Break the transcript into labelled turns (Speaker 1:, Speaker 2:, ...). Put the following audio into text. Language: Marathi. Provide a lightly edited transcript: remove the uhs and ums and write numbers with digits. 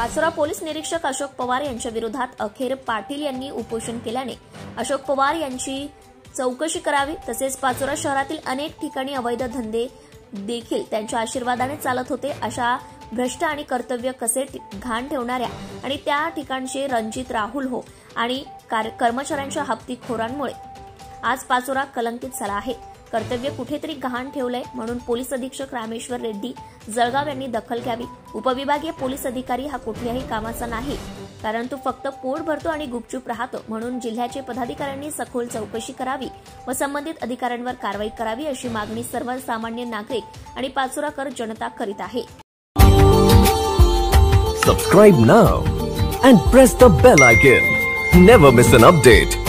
Speaker 1: पाचोरा पोलीस निरीक्षक अशोक पवार यांच्या विरोधात अखेर पाटील यांनी उपोषण केल्याने अशोक पवार यांची चौकशी करावी तसेच पाचोरा शहरातील अनेक ठिकाणी अवैध धंदे देखील त्यांच्या आशीर्वादाने चालत होते अशा भ्रष्ट आणि कर्तव्य कसे घाण ठेवणाऱ्या आणि त्या ठिकाणचे रणजित राहुल हो आणि कर्मचाऱ्यांच्या हप्तीखोरांमुळे आज पाचोरा कलंकित झाला आहे। कर्तव्य कुठेतरी गहाण ठेवलंय म्हणून पोलीस अधीक्षक रामेश्वर रेड्डी जळगाव यांनी दखल घ्यावी। उपविभागीय पोलीस अधिकारी हा कुठल्याही कामाचा नाही कारण तो फक्त पोट भरतो आणि गुपचूप राहतो म्हणून जिल्ह्याचे पदाधिकाऱ्यांनी सखोल चौकशी करावी व संबंधित अधिकाऱ्यांवर कारवाई करावी अशी मागणी सर्वसामान्य नागरिक आणि पाचोराकर जनता करीत आहे।
Speaker 2: Subscribe now and press the bell icon. Never miss an update.